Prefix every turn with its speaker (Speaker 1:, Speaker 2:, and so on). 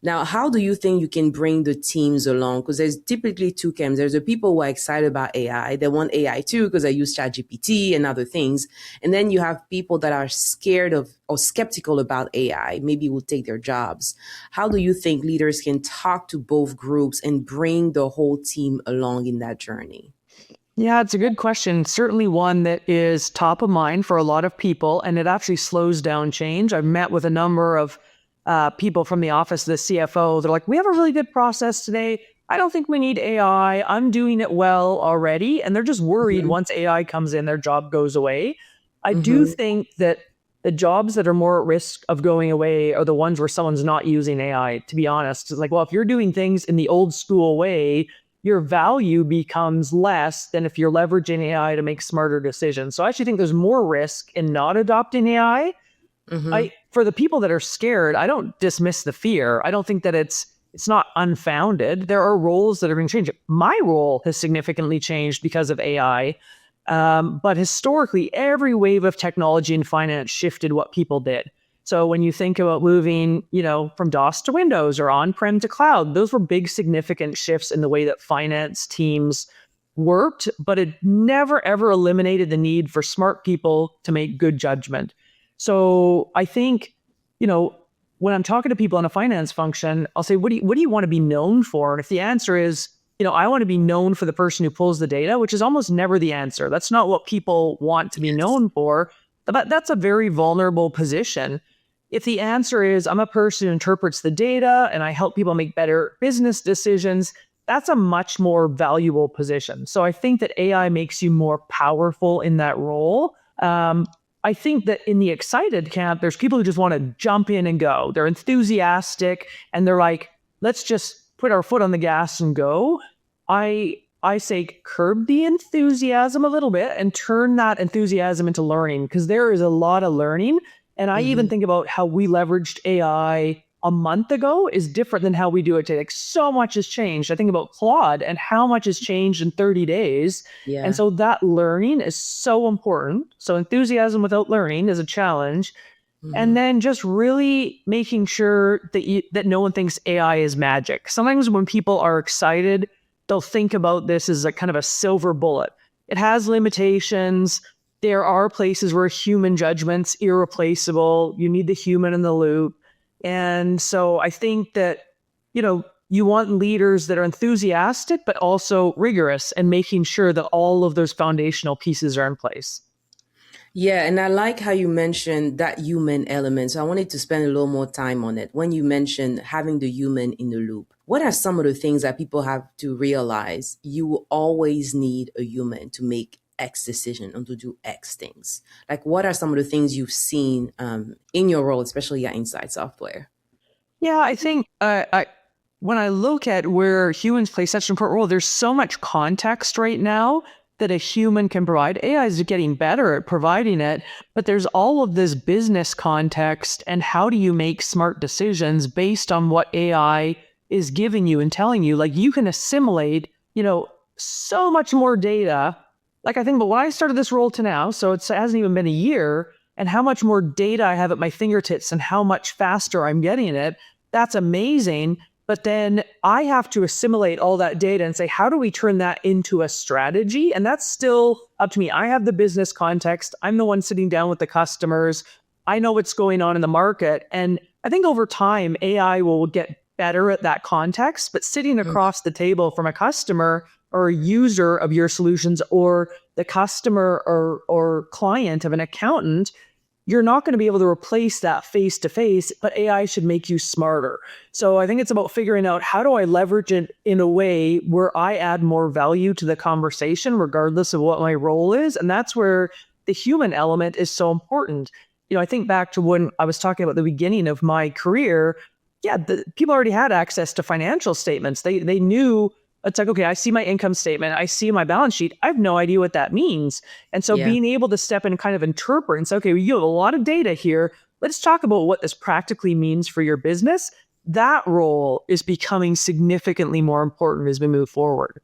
Speaker 1: Now, how do you think you can bring the teams along? Because there's typically two camps. There's the people who are excited about AI. They want AI too because they use ChatGPT and other things. And then you have people that are scared of or skeptical about AI, maybe will take their jobs. How do you think leaders can talk to both groups and bring the whole team along in that journey?
Speaker 2: Yeah, it's a good question. Certainly one that is top of mind for a lot of people, and it actually slows down change. I've met with a number of people from the office of the CFO. They're like, we have a really good process today. I don't think we need AI. I'm doing it well already. And they're just worried
Speaker 1: Mm-hmm.
Speaker 2: once AI comes in, their job goes away. I do
Speaker 1: Mm-hmm.
Speaker 2: think that the jobs that are more at risk of going away are the ones where someone's not using AI, to be honest. It's like, well, if you're doing things in the old school way, your value becomes less than if you're leveraging AI to make smarter decisions. So I actually think there's more risk in not adopting AI.
Speaker 1: Mm-hmm.
Speaker 2: For the people that are scared, I don't dismiss the fear. I don't think that it's not unfounded. There are roles that are being changed. My role has significantly changed because of AI. But historically, every wave of technology in finance shifted what people did. So when you think about moving, from DOS to Windows or on-prem to cloud, those were big, significant shifts in the way that finance teams worked, but it never, ever eliminated the need for smart people to make good judgment. So I think, when I'm talking to people in a finance function, I'll say, what do you want to be known for? And if the answer is, I want to be known for the person who pulls the data, which is almost never the answer. That's not what people want to be
Speaker 1: Yes.
Speaker 2: known for. But that's a very vulnerable position. If the answer is, I'm a person who interprets the data and I help people make better business decisions, that's a much more valuable position. So I think that AI makes you more powerful in that role. I think that in the excited camp, there's people who just want to jump in and go. They're enthusiastic and they're like, let's just put our foot on the gas and go. I say curb the enthusiasm a little bit and turn that enthusiasm into learning, because there is a lot of learning. And I even
Speaker 1: Mm-hmm.
Speaker 2: think about how we leveraged AI a month ago is different than how we do it today. Like, so much has changed. I think about Claude and how much has changed in 30 days. And
Speaker 1: Yeah.
Speaker 2: so that learning is so important. So enthusiasm without learning is a challenge. And
Speaker 1: Mm-hmm.
Speaker 2: then just really making sure that no one thinks AI is magic. Sometimes when people are excited, they'll think about this as a kind of a silver bullet. It has limitations. There are places where human judgment's irreplaceable. You need the human in the loop. And so I think that, you want leaders that are enthusiastic, but also rigorous and making sure that all of those foundational pieces are in place.
Speaker 1: Yeah, and I like how you mentioned that human element. So I wanted to spend a little more time on it. When you mentioned having the human in the loop, what are some of the things that people have to realize? You will always need a human to make X decision and to do X things. Like, what are some of the things you've seen in your role, especially at Inside Software?
Speaker 2: Yeah, I think when I look at where humans play such an important role, there's so much context right now that a human can provide. AI is getting better at providing it, but there's all of this business context and how do you make smart decisions based on what AI is giving you and telling you. Like, you can assimilate, so much more data. Like, I think about when I started this role to now, so it hasn't even been a year, and how much more data I have at my fingertips and how much faster I'm getting it. That's amazing. But then I have to assimilate all that data and say, how do we turn that into a strategy? And that's still up to me. I have the business context. I'm the one sitting down with the customers. I know what's going on in the market. And I think over time, AI will get better at that context. But sitting across the table from a customer or a user of your solutions, or the customer or client of an accountant, you're not going to be able to replace that face to face, but AI should make you smarter. So I think it's about figuring out, how do I leverage it in a way where I add more value to the conversation, regardless of what my role is. And that's where the human element is so important. I think back to when I was talking about the beginning of my career. Yeah, the people already had access to financial statements. They knew. It's like, okay, I see my income statement, I see my balance sheet. I have no idea what that means. And so
Speaker 1: Yeah.
Speaker 2: being able to step in and kind of interpret and say, okay, well, you have a lot of data here. Let's talk about what this practically means for your business. That role is becoming significantly more important as we move forward.